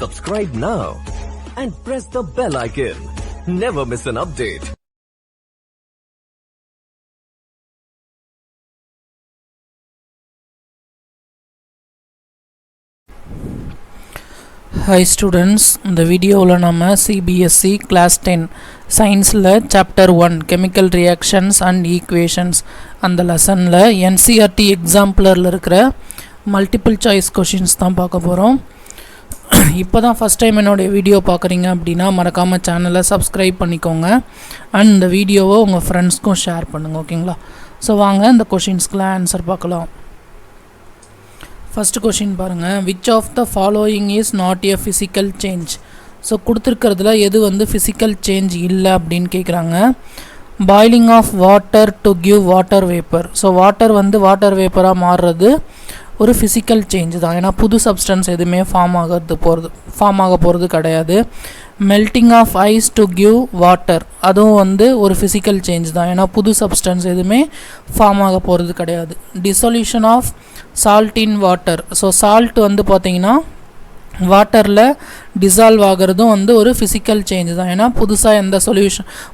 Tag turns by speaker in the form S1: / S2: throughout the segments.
S1: Subscribe now and press the bell icon. Never miss an update.
S2: Hi students, இந்த வீடியோவில் நம்ம CBSE Class 10 Scienceல Chapter 1 Chemical Reactions and Equations அந்த லெசனில் NCERT எக்ஸாம்பிளரில் இருக்கிற multiple choice questions தான் பார்க்க போகிறோம். இப்போ தான் ஃபஸ்ட் டைம் என்னுடைய வீடியோ பார்க்குறீங்க அப்படின்னா மறக்காமல் சேனலை சப்ஸ்கிரைப் பண்ணிக்கோங்க அண்ட் இந்த வீடியோவை உங்கள் ஃப்ரெண்ட்ஸ்க்கும் ஷேர் பண்ணுங்கள், ஓகேங்களா? ஸோ வாங்க இந்த கொஷின்ஸ்க்குலாம் ஆன்சர் பார்க்கலாம். ஃபஸ்ட் கொஷின் பாருங்கள், which of the following is not a physical change? So கொடுத்துருக்கிறதுல எது வந்து ஃபிசிக்கல் சேஞ்ச் இல்லை அப்படின்னு கேட்குறாங்க. Boiling of water to give water vapour. So water வந்து வாட்டர் வேப்பராக மாறுறது ஒரு ஃபிசிக்கல் சேஞ்ச் தான், ஏன்னா புது சப்ஸ்டன்ஸ் எதுவுமே ஃபார்ம் ஆக போகிறது கிடையாது. Melting of ice to give water, அதுவும் வந்து ஒரு ஃபிசிக்கல் சேஞ்ச் தான், ஏன்னா புது சப்ஸ்டன்ஸ் எதுவுமே ஃபார்ம் ஆக போகிறது கிடையாது. Dissolution of salt in water. So salt வந்து பார்த்திங்கன்னா வாட்டரில் டிசால்வ் ஆகிறதும் வந்து ஒரு ஃபிசிக்கல் சேஞ்ச் தான், ஏன்னா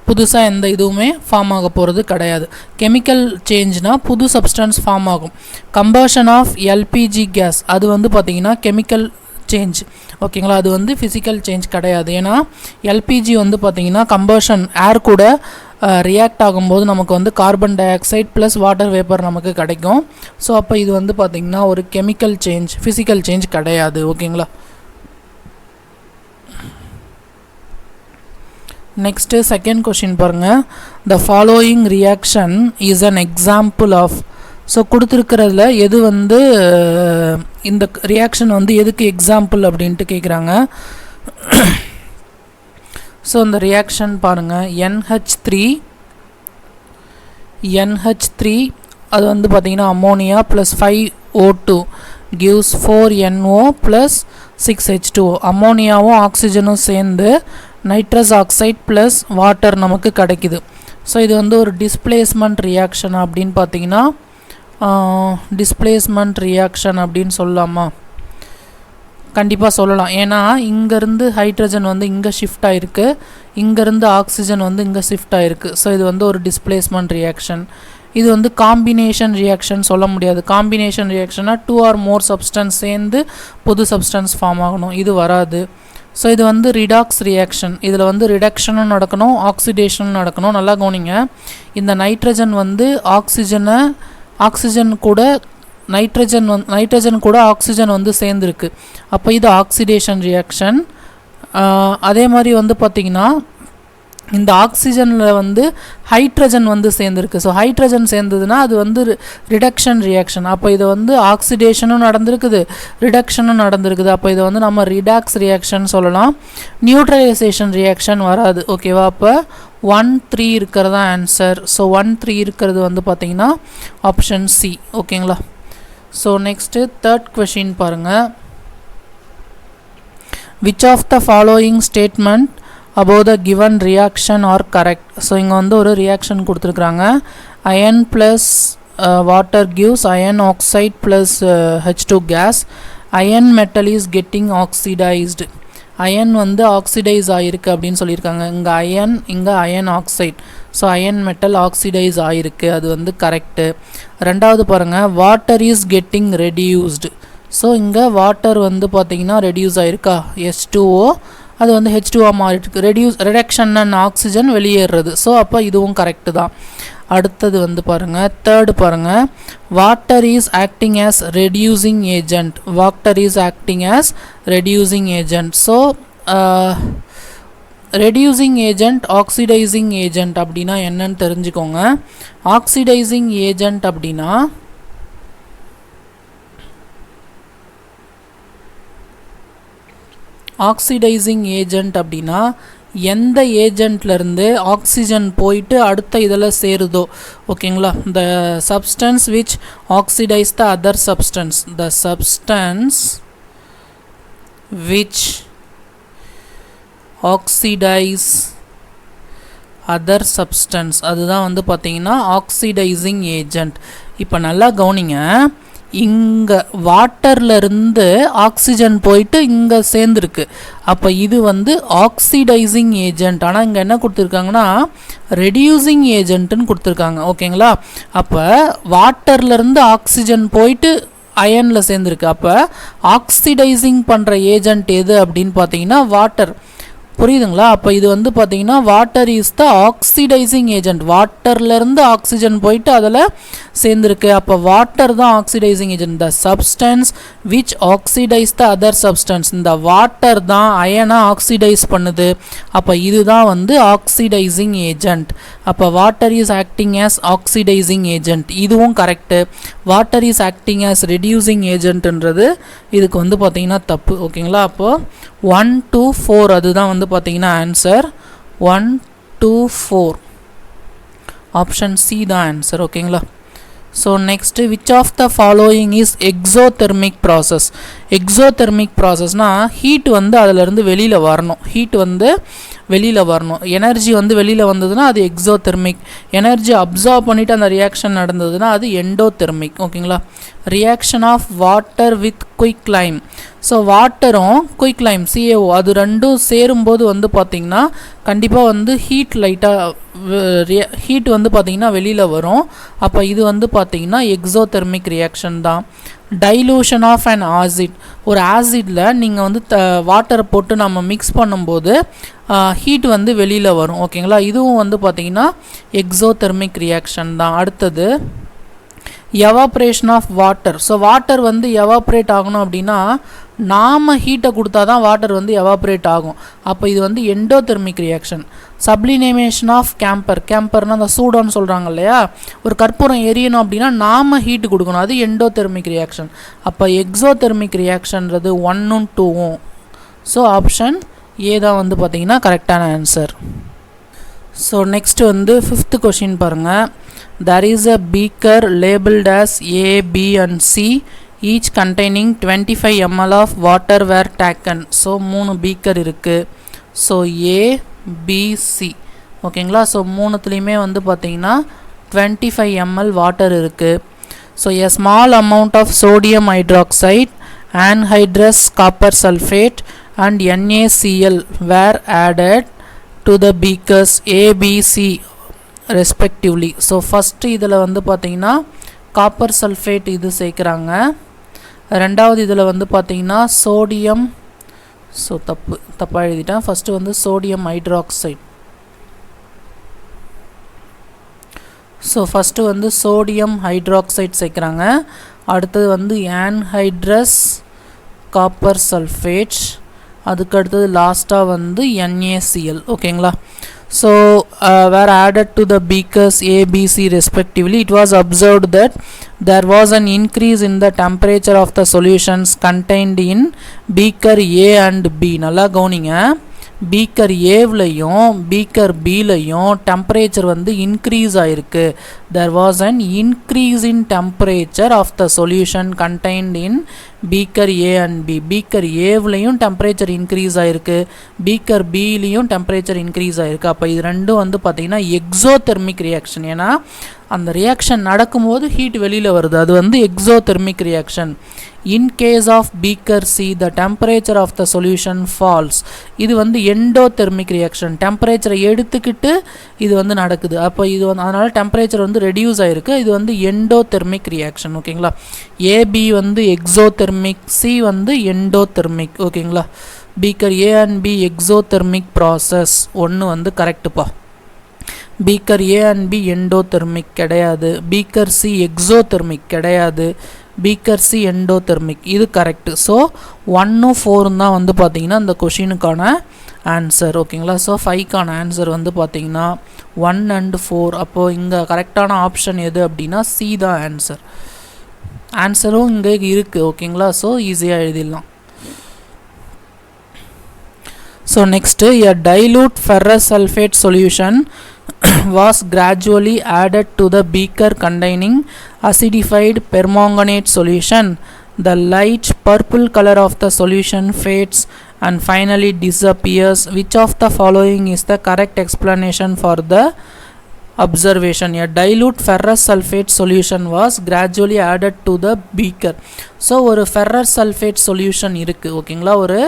S2: புதுசாக எந்த இதுவுமே ஃபார்ம் ஆக போகிறது கிடையாது. கெமிக்கல் சேஞ்ச்னால் புது சப்ஸ்டன்ஸ் ஃபார்ம் ஆகும். கம்பஷன் ஆஃப் எல்பிஜி கேஸ், அது வந்து பார்த்திங்கன்னா கெமிக்கல் சேஞ்ச், ஓகேங்களா? அது வந்து ஃபிசிக்கல் சேஞ்ச் கிடையாது, ஏன்னா எல்பிஜி வந்து பார்த்திங்கன்னா கம்பஷன் ஏர் கூட ரியாக்ட் ஆகும்போது நமக்கு வந்து carbon di oxide plus water vapour நமக்கு கிடைக்கும். ஸோ அப்போ இது வந்து பார்த்திங்கன்னா ஒரு கெமிக்கல் சேஞ்ச், ஃபிசிக்கல் சேஞ்ச் கிடையாது, ஓகேங்களா? நெக்ஸ்ட்டு செகண்ட் கொஷின் பாருங்கள், the following reaction is an example of. So கொடுத்துருக்கிறதுல எது வந்து இந்த ரியாக்ஷன் வந்து எதுக்கு எக்ஸாம்பிள் அப்படின்ட்டு கேட்குறாங்க. ஸோ இந்த ரியாக்ஷன் பாருங்கள், NH3 அது வந்து பார்த்திங்கன்னா ammonia plus 5O2 gives 4NO plus 6H2O. அம்மோனியாவும் ஆக்சிஜனும் சேர்ந்து நைட்ரஸ் ஆக்சைடு ப்ளஸ் வாட்டர் நமக்கு கிடைக்குது. ஸோ இது வந்து ஒரு டிஸ்பிளேஸ்மெண்ட் ரியாக்ஷன் அப்படின்னு பார்த்திங்கன்னா டிஸ்பிளேஸ்மெண்ட் ரியாக்ஷன் அப்படின்னு சொல்லலாமா? கண்டிப்பாக சொல்லலாம், ஏன்னா இங்கேருந்து ஹைட்ரஜன் வந்து இங்கே ஷிஃப்ட் ஆகிருக்கு, இங்கேருந்து ஆக்சிஜன் வந்து இங்கே ஷிஃப்ட் ஆகிருக்கு. ஸோ இது வந்து ஒரு டிஸ்பிளேஸ்மெண்ட் ரியாக்ஷன். இது வந்து காம்பினேஷன் ரியாக்ஷன் சொல்ல முடியாது. காம்பினேஷன் ரியாக்ஷனாக 2 or more சப்ஸ்டன்ஸ் சேர்ந்து புது சப்ஸ்டன்ஸ் ஃபார்ம் ஆகணும், இது வராது. ஸோ இது வந்து ரிடாக்ஸ் ரியாக்ஷன். இதில் வந்து ரிடக்ஷனும் நடக்கணும், ஆக்சிடேஷனும் நடக்கணும். நல்லா கவனிங்க, இந்த நைட்ரஜன் வந்து ஆக்சிஜன் கூட நைட்ரஜன் கூட ஆக்சிஜன் வந்து சேர்ந்துருக்கு, அப்போ இது ஆக்சிடேஷன் ரியாக்ஷன். அதே மாதிரி வந்து பார்த்திங்கன்னா இந்த ஆக்சிஜனில் வந்து ஹைட்ரஜன் வந்து சேர்ந்துருக்கு. ஸோ ஹைட்ரஜன் சேர்ந்ததுன்னா அது வந்து ரிடக்ஷன் ரியாக்ஷன். அப்போ இதை வந்து ஆக்சிடேஷனும் நடந்திருக்குது, ரிடக்ஷனும் நடந்திருக்குது. அப்போ இதை வந்து நம்ம ரிடாக்ஸ் ரியாக்ஷன் சொல்லலாம், நியூட்ரலைசேஷன் ரியாக்ஷன் வராது, ஓகேவா? அப்போ 1, 3 இருக்கிறது தான் ஆன்சர். ஸோ 1, 3 இருக்கிறது வந்து பார்த்திங்கன்னா ஆப்ஷன் சி, ஓகேங்களா? ஸோ நெக்ஸ்ட்டு தேர்ட் கொஷின் பாருங்கள், which of the following statement above the given reaction are correct? So இங்கே வந்து ஒரு ரியாக்ஷன் கொடுத்துருக்குறாங்க. Iron plus water gives iron oxide plus H2 gas. Iron metal is getting oxidised. Iron வந்து oxidise ஆகிருக்கு அப்படின்னு சொல்லியிருக்காங்க. இங்கே iron oxide. So iron metal oxidise ஆகிருக்கு, அது வந்து கரெக்டு. ரெண்டாவது பாருங்கள், water is getting reduced. So இங்கே வாட்டர் வந்து பார்த்திங்கன்னா ரெடியூஸ் ஆகிருக்கா, H2O அது வந்து H2O மாறிட்டுருக்கு. ரிடக்ஷன் ஆக்சிஜன் வெளியேறது. ஸோ அப்போ இதுவும் கரெக்டு தான். அடுத்தது வந்து பாருங்கள், தேர்டு பாருங்கள், water is acting as reducing agent. Water is acting as reducing agent. So reducing agent, oxidising agent அப்படின்னா என்னன்னு தெரிஞ்சுக்கோங்க. ஆக்சிடைசிங் ஏஜென்ட் அப்படின்னா எந்த ஏஜென்ட்லேருந்து ஆக்சிஜன் போயிட்டு அடுத்த இதில் சேருதோ, ஓகேங்களா? த substance which oxidise the other substance. The substance which oxidise other substance, அதுதான் வந்து பார்த்திங்கன்னா ஆக்சிடைசிங் ஏஜென்ட். இப்போ நல்லா கவனிங்க, இங்கே வாட்டர்லேருந்து ஆக்சிஜன் போயிட்டு இங்கே சேர்ந்துருக்கு. அப்போ இது வந்து ஆக்சிடைசிங் ஏஜென்ட். ஆனால் இங்கே என்ன கொடுத்துருக்காங்கன்னா ரெடியூசிங் ஏஜென்ட்டுன்னு கொடுத்துருக்காங்க. ஓகேங்களா? அப்போ வாட்டர்லேருந்து ஆக்சிஜன் போயிட்டு அயனில் சேர்ந்துருக்கு. அப்போ ஆக்சிடைசிங் பண்ணுற ஏஜென்ட் எது அப்படின்னு பார்த்தீங்கன்னா வாட்டர். புரியுதுங்களா? அப்போ இது வந்து பார்த்தீங்கன்னா water is the oxidising agent. வாட்டர்லேருந்து ஆக்சிஜன் போயிட்டு அதில் சேர்ந்துருக்கு. அப்போ வாட்டர் தான் oxidising agent. The substance which oxidise the other substance. இந்த வாட்டர் தான் அயனை ஆக்சிடைஸ் பண்ணுது. அப்போ இதுதான் வந்து ஆக்சிடைசிங் ஏஜென்ட். அப்போ water is acting as oxidising agent, இதுவும் correct. Water is acting as reducing ஏஜென்ட்ன்றது இதுக்கு வந்து பார்த்தீங்கன்னா தப்பு. ஓகேங்களா? அப்போது 1 to 4 அதுதான் வந்து பார்த்தீங்கன்னா ஆன்சர். 1 to 4 ஆப்ஷன் சி தான் ஆன்சர். ஓகேங்களா? So next which of the following is exothermic process. Exothermic ப்ராசஸ்னால் ஹீட் வந்து அதிலேருந்து வெளியில் வரணும். ஹீட் வந்து வெளியில் வரணும். எனர்ஜி வந்து வெளியில் வந்ததுன்னா அது எக்ஸோதெர்மிக். எனர்ஜி அப்சார்ப் பண்ணிவிட்டு அந்த ரியாக்ஷன் நடந்ததுன்னா அது எண்டோதெர்மிக். ஓகேங்களா? Reaction of water with quick lime. So வாட்டரும் குயிக் லைம் CaO அது ரெண்டும் சேரும்போது வந்து பார்த்திங்கன்னா கண்டிப்பாக வந்து ஹீட் வந்து பார்த்திங்கன்னா வெளியில் வரும். அப்போ இது வந்து பார்த்திங்கன்னா எக்ஸோதெர்மிக் ரியாக்ஷன் தான். Dilution of an acid. ஒரு ஆசிடில் நீங்கள் வந்து வாட்டரை போட்டு நம்ம மிக்ஸ் பண்ணும்போது ஹீட் வந்து வெளியில் வரும். ஓகேங்களா? இதுவும் வந்து பார்த்திங்கன்னா எக்ஸோதெர்மிக் ரியாக்ஷன் தான். அடுத்தது evaporation of water. So water வந்து எவாப்ரேட் ஆகணும் அப்படின்னா நாம் ஹீட்டை கொடுத்தா தான் வாட்டர் வந்து எவாப்ரேட் ஆகும். அப்போ இது வந்து எண்டோதெர்மிக் ரியாக்ஷன். சப்ளினேஷன் ஆஃப் கேம்பர்னால் அந்த சூடான்னு சொல்கிறாங்க இல்லையா, ஒரு கற்பூரம் எரியணும் அப்படின்னா நாம் ஹீட்டு கொடுக்கணும், அது எண்டோதெர்மிக் ரியாக்ஷன். அப்போ எக்ஸோதெர்மிக் ரியாக்ஷன்றது 1 2. ஸோ ஆப்ஷன் ஏ தான் வந்து பார்த்திங்கன்னா கரெக்டான ஆன்சர். ஸோ நெக்ஸ்ட் வந்து 5th கொஷின் பாருங்கள். There is a beaker labeled as A, B and C, each containing 25 ml of water were taken. So 3 beaker இருக்குது. So A, B, C. ஓகேங்களா? So மூணுத்துலேயுமே வந்து பார்த்திங்கன்னா 25 ml வாட்டர் இருக்குது. So a small amount of sodium hydroxide, anhydrous copper sulfate and NaCl were added to the beakers A, B, C respectively. So first இதில் வந்து பார்த்திங்கன்னா copper sulphate இது சேர்க்குறாங்க. ரெண்டாவது இதில் வந்து பார்த்திங்கன்னா சோடியம், ஸோ தப்பாக எழுதிட்டேன். ஃபஸ்ட்டு வந்து சோடியம் ஹைட்ராக்சைடு. ஸோ ஃபஸ்ட்டு வந்து சோடியம் ஹைட்ராக்சைடு சேர்க்குறாங்க. அடுத்தது வந்து ஆன்ஹைட்ரஸ் காப்பர் சல்ஃபேட். அதுக்கு அடுத்தது லாஸ்ட்டாக வந்து NaCl. ஓகேங்களா? So were added to the beakers A, B, C respectively. It was observed that there was an increase in the temperature of the solutions contained in beaker A and B. நல்லா கவனிங்க. Beaker ஏவ்லையும் beaker பிலையும் temperature வந்து increase ஆகிருக்கு. there was an increase in temperature of the solution contained in beaker A and B. Beaker ஏவ்லையும் temperature increase ஆகிருக்கு, beaker பிலையும் temperature increase ஆகிருக்கு. அப்போ இது ரெண்டும் வந்து பார்த்திங்கன்னா எக்ஸோதெர்மிக் ரியாக்ஷன். ஏன்னா அந்த ரியாக்ஷன் நடக்கும்போது ஹீட் வெளியில் வருது, அது வந்து exothermic reaction. In case of beaker C the temperature of the solution falls. இது வந்து எண்டோதெர்மிக் ரியாக்ஷன். டெம்பரேச்சரை எடுத்துக்கிட்டு இது வந்து நடக்குது. அப்போ இது வந்து அதனால் டெம்பரேச்சர் வந்து ரெடியூஸ் ஆகிருக்கு. இது வந்து எண்டோதெர்மிக் ரியாக்ஷன். ஓகேங்களா? ஏபி வந்து எக்ஸோதெர்மிக், சி வந்து எண்டோதெர்மிக். ஓகேங்களா? Beaker A and B exothermic process 1 வந்து கரெக்டுப்பா. Beaker A and B endothermic கிடையாது. பீக்கர் சி எக்ஸோதெர்மிக் கிடையாது. பீக்கர் சி எண்டோதெர்மிக், இது கரெக்டு. ஸோ 1 4 தான் வந்து பார்த்திங்கன்னா இந்த கொஷினுக்கான ஆன்சர். ஓகேங்களா? ஸோ 5க்கான ஆன்சர் வந்து பார்த்திங்கன்னா 1 and 4. அப்போது இங்கே கரெக்டான ஆப்ஷன் எது அப்படின்னா சி தான் ஆன்சர். ஆன்சரும் இங்கே இருக்குது. ஓகேங்களா? ஸோ ஈஸியாக எழுதிடலாம். So next a dilute ferrous sulfate solution was gradually added to the beaker containing acidified permanganate solution. The light purple color of the solution fades and finally disappears. Which of the following is the correct explanation for the observation. A dilute ferrous sulfate solution was gradually added to the beaker. So ஒரு ferrous sulfate solution இருக்கு ஓகேங்களா, ஒரு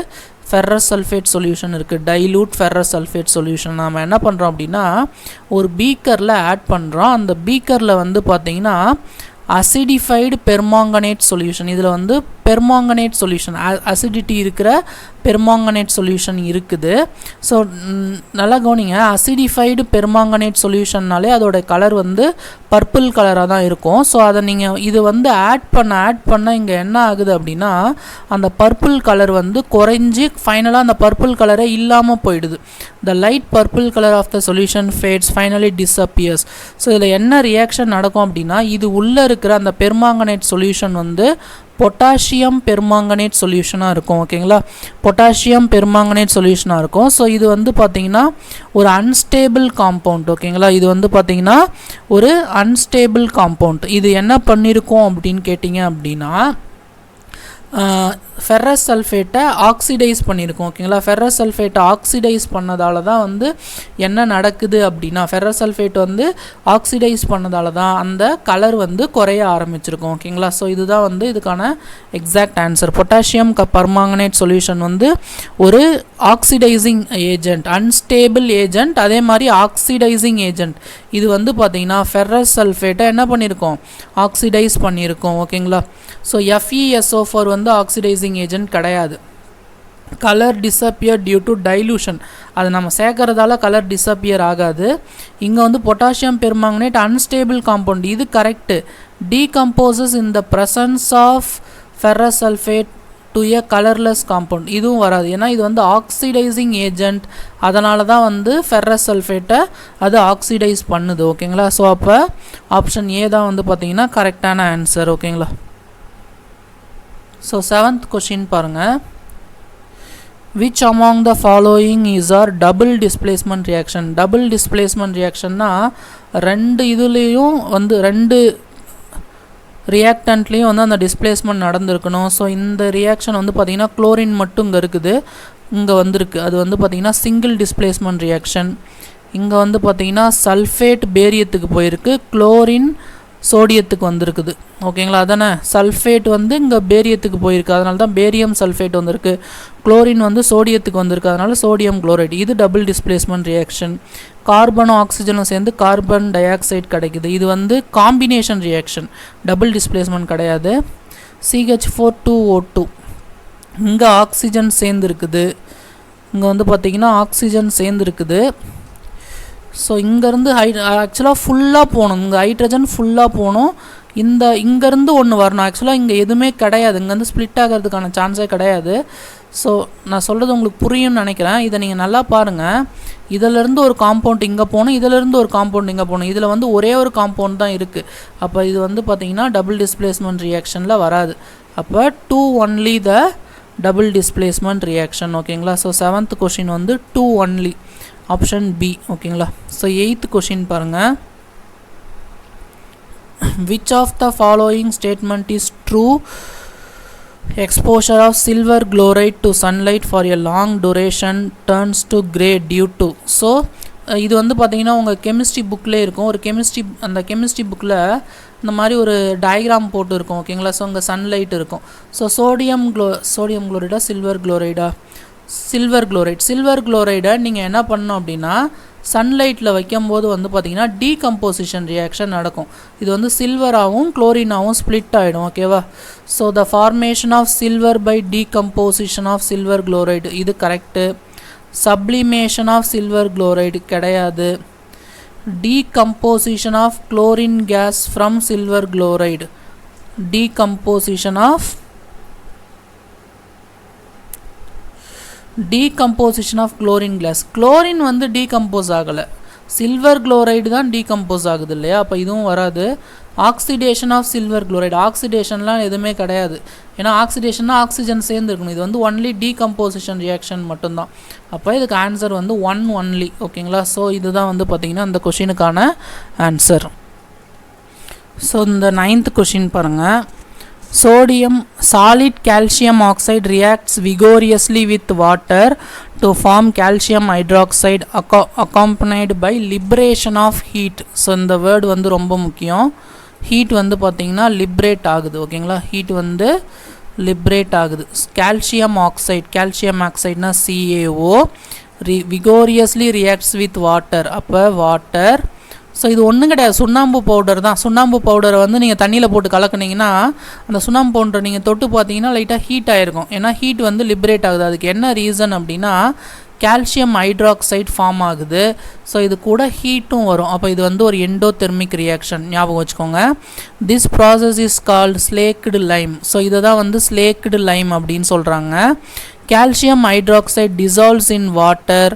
S2: ferrous sulfate solution இருக்குது, dilute ferrous sulfate solution. நாம் என்ன பண்ணுறோம் அப்படின்னா ஒரு பீக்கரில் ஆட் பண்ணுறோம். அந்த பீக்கரில் வந்து பார்த்திங்கன்னா acidified permanganate solution, இதில் வந்து பெர்மாங்கனேட் சொல்யூஷன், அசிடிட்டி இருக்கிற பெர்மாங்கனேட் சொல்யூஷன் இருக்குது. ஸோ நல்லா கவனிங்க, அசிடிஃபைடு பெர்மாங்கனேட் சொல்யூஷன்னாலே அதோட கலர் வந்து பர்பிள் கலராக தான் இருக்கும். ஸோ அதை நீங்கள் இது வந்து ஆட் பண்ண இங்கே என்ன ஆகுது அப்படின்னா அந்த பர்பிள் கலர் வந்து குறைஞ்சி ஃபைனலாக அந்த பர்பிள் கலரே இல்லாமல் போயிடுது. The light purple colour of the solution fades finally disappears. So இதில் என்ன ரியாக்ஷன் நடக்கும் அப்படின்னா இது உள்ளே இருக்கிற அந்த பெர்மாங்கனேட் சொல்யூஷன் வந்து பொட்டாசியம் பெர்மாங்கனேட் சொல்யூஷனாக இருக்கும் ஓகேங்களா, பொட்டாசியம் பெர்மாங்கனேட் சொல்யூஷனாக இருக்கும். ஸோ இது வந்து பார்த்திங்கன்னா ஒரு அன்ஸ்டேபிள் காம்பவுண்ட் ஓகேங்களா, இது வந்து பார்த்திங்கன்னா ஒரு அன்ஸ்டேபிள் காம்பவுண்ட். இது என்ன பண்ணியிருக்கோம் அப்படின்னு கேட்டிங்க அப்படின்னா ஃபெரஸ் சல்ஃபேட்டை ஆக்சிடைஸ் பண்ணியிருக்கோம் ஓகேங்களா. ஃபெரஸ் சல்ஃபேட்டை ஆக்சிடைஸ் பண்ணதால தான் வந்து என்ன நடக்குது அப்படின்னா ஃபெரஸ் சல்ஃபேட் வந்து ஆக்சிடைஸ் பண்ணதால தான் அந்த கலர் வந்து குறைய ஆரம்பிச்சிருக்கும் ஓகேங்களா. ஸோ இதுதான் வந்து இதுக்கான exact answer. Potassium permanganate solution வந்து ஒரு ஆக்சிடைசிங் ஏஜென்ட், அன்ஸ்டேபிள் ஏஜென்ட், அதே மாதிரி ஆக்சிடைசிங் ஏஜென்ட். இது வந்து பார்த்திங்கன்னா ஃபெரஸ் சல்ஃபேட்டை என்ன பண்ணியிருக்கோம், ஆக்சிடைஸ் பண்ணியிருக்கோம் ஓகேங்களா. ஸோ FeSO4 வந்து ஆக்சிடைசிங் ஏஜென்ட் கிடையாது. Colour disappear due to dilution, அது நம்ம சேர்க்கறதால கலர் டிஸப்பியர் ஆகாது. இங்கே வந்து பொட்டாசியம் பெர்மாங்கனேட் அன்ஸ்டேபிள் காம்பவுண்ட், இது correct. Decomposes in the presence of ferrous sulphate to a colourless compound, இதுவும் வராது. ஏன்னா இது வந்து ஆக்சிடைசிங் ஏஜென்ட், அதனால தான் வந்து ஃபெரஸ் சல்ஃபேட்டை அது ஆக்சிடைஸ் பண்ணுது ஓகேங்களா. ஸோ அப்போ ஆப்ஷன் ஏ தான் வந்து பார்த்திங்கன்னா கரெக்டான ஆன்சர் ஓகேங்களா. ஸோ 7th கொஷின் பாருங்கள். which among the following is our double displacement reaction? double displacement reactionனா ரெண்டு இதுலேயும் வந்து ரெண்டு ரியாக்டன்ட்லேயும் வந்து அந்த டிஸ்பிளேஸ்மெண்ட் நடந்திருக்கணும். ஸோ இந்த ரியாக்ஷன் வந்து பார்த்திங்கன்னா குளோரின் மட்டும் இங்கே இருக்குது, இங்கே வந்திருக்கு, அது வந்து பார்த்திங்கன்னா சிங்கிள் டிஸ்பிளேஸ்மெண்ட் ரியாக்ஷன். இங்கே வந்து பார்த்திங்கன்னா சல்ஃபேட் பேரியத்துக்கு போயிருக்கு, குளோரின் சோடியத்துக்கு வந்திருக்குது ஓகேங்களா. அதானே சல்ஃபேட் வந்து இங்கே பேரியத்துக்கு போயிருக்கு, அதனால தான் பேரியம் சல்ஃபேட் வந்திருக்கு. குளோரின் வந்து சோடியத்துக்கு வந்திருக்கு, அதனால சோடியம் குளோரைடு. இது டபுள் டிஸ்பிளேஸ்மெண்ட் ரியாக்ஷன். கார்பனும் ஆக்சிஜனும் சேர்ந்து கார்பன் டை ஆக்சைடு கிடைக்குது, இது வந்து காம்பினேஷன் ரியாக்ஷன், டபுள் டிஸ்பிளேஸ்மெண்ட் கிடையாது. CH4 2O2, இங்கே ஆக்சிஜன் சேர்ந்துருக்குது, இங்கே வந்து பார்த்திங்கன்னா ஆக்சிஜன் சேர்ந்துருக்குது. ஸோ இங்கேருந்து ஆக்சுவலாக ஃபுல்லாக போகணும், இங்கே ஹைட்ரஜன் ஃபுல்லாக போகணும், இங்கேருந்து ஒன்று வரணும். ஆக்சுவலாக இங்கே எதுவுமே கிடையாது, இங்கேருந்து ஸ்ப்ளிட் ஆகிறதுக்கான சான்ஸே கிடையாது. ஸோ நான் சொல்கிறது உங்களுக்கு புரியும்னு நினைக்கிறேன். இதை நீங்கள் நல்லா பாருங்கள், இதிலேருந்து ஒரு காம்பவுண்ட் இங்கே போகணும், இதிலேருந்து ஒரு காம்பவுண்ட் இங்கே போகணும், இதில் வந்து ஒரே ஒரு காம்பவுண்ட் தான் இருக்குது. அப்போ இது வந்து பார்த்திங்கன்னா டபுள் டிஸ்பிளேஸ்மெண்ட் ரியாக்ஷனில் வராது. அப்போ 2 only த டபுள் டிஸ்பிளேஸ்மெண்ட் ரியாக்ஷன் ஓகேங்களா. ஸோ 7th கொஷின் வந்து 2 only, ஆப்ஷன் பி ஓகேங்களா. ஸோ 8th கொஷின் பாருங்கள். which of the following statement is true? exposure of silver chloride to sunlight for a long duration turns to gray due to. So இது வந்து பார்த்திங்கன்னா உங்கள் chemistry புக்கில் இருக்கும், ஒரு அந்த கெமிஸ்ட்ரி புக்கில் இந்த மாதிரி ஒரு டயக்ராம் போட்டு இருக்கும் ஓகேங்களா. ஸோ அங்கே சன்லைட் இருக்கும். ஸோ சோடியம் குளோரைடா சில்வர் குளோரைடை நீங்கள் என்ன பண்ணணும் அப்படின்னா சன்லைட்டில் வைக்கும்போது வந்து பார்த்திங்கன்னா டீகம்போசிஷன் ரியாக்ஷன் நடக்கும். இது வந்து சில்வராகவும் குளோரினாகவும் ஸ்ப்ளிட் ஆகிடும் ஓகேவா. So the formation of silver by decomposition of silver chloride, இது correct. Sublimation of silver chloride கிடையாது. Decomposition of chlorine gas from silver chloride, decomposition of chlorine glass. Chlorine வந்து டீகம்போஸ் ஆகலை, silver chloride தான் decompose ஆகுது இல்லையா, அப்போ இதுவும் வராது. ஆக்சிடேஷன் ஆஃப் சில்வர் குளோரைடு, ஆக்சிடேஷன்லாம் எதுவுமே கிடையாது, ஏன்னா ஆக்சிடேஷன்னா ஆக்சிஜன் சேர்ந்துருக்கணும். இது வந்து ஒன்லி டீகம்போசிஷன் ரியாக்ஷன் மட்டும்தான். அப்போ இதுக்கு ஆன்சர் வந்து 1 only ஓகேங்களா. ஸோ இதுதான் வந்து பார்த்திங்கன்னா அந்த கொஷினுக்கான ஆன்சர். ஸோ இந்த 9th கொஷின் பாருங்கள். sodium solid calcium oxide reacts vigorously with water to form calcium hydroxide accompanied by liberation of heat. So இந்த வேர்டு வந்து ரொம்ப முக்கியம். ஹீட் வந்து பார்த்திங்கன்னா லிப்ரேட் ஆகுது. ஓகேங்களா, ஹீட் வந்து லிப்ரேட் ஆகுது. கால்சியம் ஆக்சைடு, கால்சியம் ஆக்சைடுனா CaO vigorously reacts with water. அப்போ வாட்டர், ஸோ இது ஒன்றும் கிடையாது, சுண்ணாம்பு பவுடர் தான். சுண்ணாம்பு பவுடரை வந்து நீங்கள் தண்ணியில் போட்டு கலக்குனீங்கன்னா அந்த சுண்ணாம்பு பவுடரை நீங்கள் தொட்டு பார்த்தீங்கன்னா லைட்டாக ஹீட் ஆகிருக்கும். ஏன்னா ஹீட் வந்து லிப்ரேட் ஆகுது. அதுக்கு என்ன ரீசன் அப்படின்னா கால்சியம் ஹைட்ராக்சைடு ஃபார்ம் ஆகுது. ஸோ இது கூட ஹீட்டும் வரும். அப்போ இது வந்து ஒரு எண்டோதெர்மிக் ரியாக்ஷன், ஞாபகம் வச்சுக்கோங்க. This process is called slaked Lime. So இதை தான் வந்து ஸ்லேக்டு லைம் அப்படின்னு சொல்கிறாங்க. Calcium hydroxide dissolves in water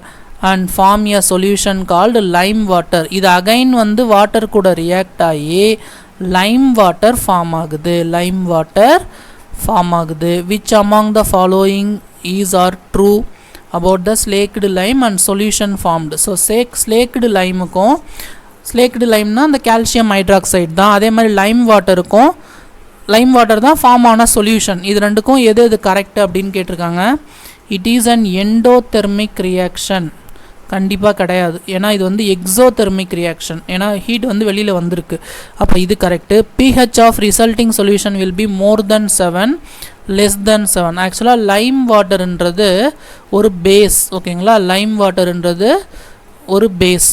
S2: and form a solution called lime water. இது again வந்து வாட்டர் கூட ரியாக்ட் ஆகி lime water ஃபார்ம் ஆகுது. lime water ஃபார்ம் ஆகுது. which among the following is are true about the slaked lime and solution formed? So slaked லைமுக்கும், slaked லைம்னா அந்த calcium hydroxide தான். அதே மாதிரி லைம் வாட்டருக்கும், லைம் வாட்டர் தான் ஃபார்ம் ஆன சொல்யூஷன். இது ரெண்டுக்கும் எது எது கரெக்ட் அப்படின்னு கேட்டிருக்காங்க. It is an endothermic reaction. கண்டிப்பாக கிடையாது, ஏன்னா இது வந்து எக்ஸோதெர்மிக் ரியாக்ஷன். ஏன்னா ஹீட் வந்து வெளியில் வந்திருக்கு. அப்போ இது correct. pH of resulting solution will be more then 7 less than 7. ஆக்சுவலாக லைம் வாட்டர்ன்றது ஒரு பேஸ். ஓகேங்களா, லைம் வாட்டர்ன்றது ஒரு பேஸ்.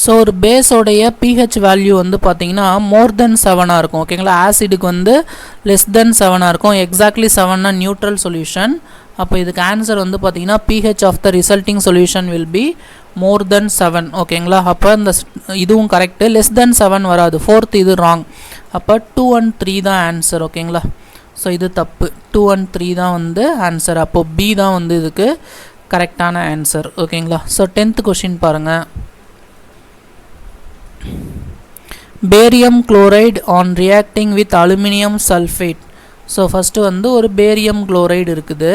S2: ஸோ ஒரு பேஸோடைய pH வேல்யூ வந்து பார்த்தீங்கன்னா மோர் தென் 7ஆக இருக்கும். ஓகேங்களா, ஆசிடுக்கு வந்து லெஸ் தென் 7ஆக இருக்கும். எக்ஸாக்ட்லி 7னா நியூட்ரல் சொல்யூஷன். அப்போ இதுக்கு ஆன்சர் வந்து பார்த்தீங்கன்னா pH of the resulting solution will be more தென் 7. ஓகேங்களா, அப்போ இந்த இதுவும் கரெக்டு. லெஸ் தென் 7 வராது. ஃபோர்த் இது ராங். அப்போ 2 and 3 தான் ஆன்சர். ஓகேங்களா, ஸோ இது தப்பு. 2 and 3 தான் வந்து ஆன்சர். அப்போது B தான் வந்து இதுக்கு கரெக்டான ஆன்சர். ஓகேங்களா, ஸோ 10th கொஷின் பாருங்கள். Barium chloride on reacting with aluminium sulphate. So first வந்து ஒரு பேரியம் குளோரைடு இருக்குது.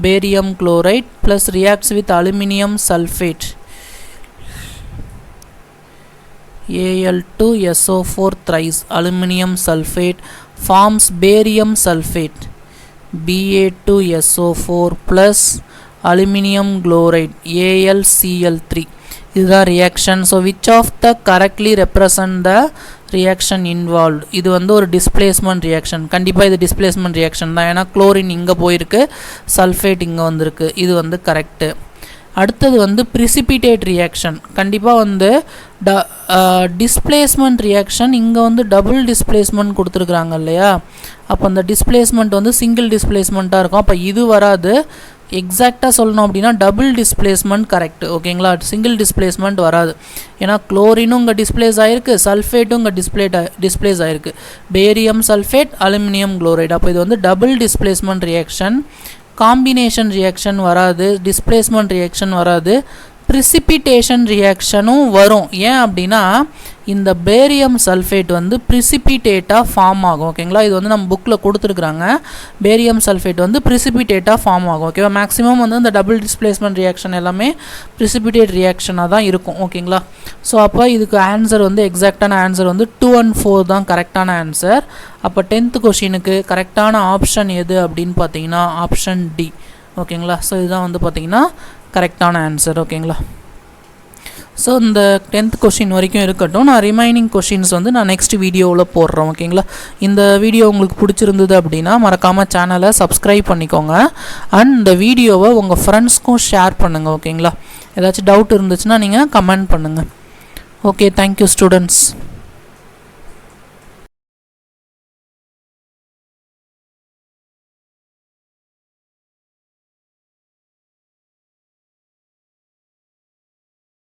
S2: Barium chloride plus reacts with aluminium sulphate, Al2SO4 thrice aluminum sulfate forms barium sulfate, Ba2SO4 plus aluminum chloride, AlCl3. இதுதான் reaction. So which of the correctly represent the reaction involved? இது வந்து ஒரு displacement reaction. கண்டிப்பாக இது displacement reaction தான். ஏன்னா chlorine இங்கே போயிருக்கு, சல்ஃபேட் இங்கே வந்திருக்கு. இது வந்து கரெக்டு. அடுத்தது வந்து ப்ரிசிபிடேட் ரியாக்ஷன். கண்டிப்பாக வந்து டிஸ்பிளேஸ்மெண்ட் ரியாக்ஷன் இங்கே வந்து டபுள் டிஸ்பிளேஸ்மெண்ட் கொடுத்துருக்குறாங்க இல்லையா? அப்போ அந்த டிஸ்பிளேஸ்மெண்ட் வந்து சிங்கிள் டிஸ்பிளேஸ்மெண்ட்டாக இருக்கும். அப்போ இது வராது. எக்ஸாக்டாக சொல்லணும் அப்படின்னா டபுள் டிஸ்பிளேஸ்மெண்ட் கரெக்ட். ஓகேங்களா, சிங்கிள் டிஸ்பிளேஸ்மெண்ட் வராது. ஏன்னா குளோரினும் இங்கே டிஸ்பிளேஸ் ஆகிருக்கு, சல்ஃபேட்டும் இங்கே டிஸ்பிளேஸ் ஆகிருக்கு. Barium sulphate, aluminium chloride. அப்போ இது வந்து double displacement reaction. Combination reaction வராது, டிஸ்பிளேஸ்மெண்ட் ரியாக்ஷன் வராது, ப்ரிசிபிடேஷன் ரியாக்ஷனும் வரும். ஏன் அப்படின்னா இந்த பேரியம் சல்ஃபேட் வந்து ப்ரிசிபிடேட்டாக ஃபார்ம் ஆகும். ஓகேங்களா, இது வந்து நம்ம புக்கில் கொடுத்துருக்குறாங்க. பேரியம் சல்ஃபேட் வந்து ப்ரிசிபிடேட்டாக ஃபார்ம் ஆகும். ஓகேவா, மேக்ஸிமம் வந்து இந்த டபுள் டிஸ்பிளேஸ்மெண்ட் ரியாக்ஷன் எல்லாமே ப்ரிசிபிடேட் ரியாக்ஷனாக தான் இருக்கும். ஓகேங்களா, ஸோ அப்போ இதுக்கு ஆன்சர் வந்து எக்ஸாக்டான ஆன்சர் வந்து 2 and 4 தான் கரெக்டான ஆன்சர். அப்போ 10th கொஷினுக்கு கரெக்டான ஆப்ஷன் எது அப்படின்னு பார்த்தீங்கன்னா ஆப்ஷன் டி. ஓகேங்களா, ஸோ இதுதான் வந்து பார்த்தீங்கன்னா கரெக்டான ஆன்சர். ஓகேங்களா, ஸோ இந்த 10th கொஷின் வரைக்கும் இருக்கட்டும். நான் ரிமைனிங் கொஷின்ஸ் வந்து நான் நெக்ஸ்ட் வீடியோவில் போடுறேன். ஓகேங்களா, இந்த வீடியோ உங்களுக்கு பிடிச்சிருந்தது அப்படின்னா மறக்காமல் சேனலை சப்ஸ்கிரைப் பண்ணிக்கோங்க. அண்ட் இந்த வீடியோவை உங்கள் ஃப்ரெண்ட்ஸ்க்கும் ஷேர் பண்ணுங்கள். ஓகேங்களா, ஏதாச்சும் டவுட் இருந்துச்சுன்னா நீங்கள் கமெண்ட் பண்ணுங்கள். Okay, thank you students.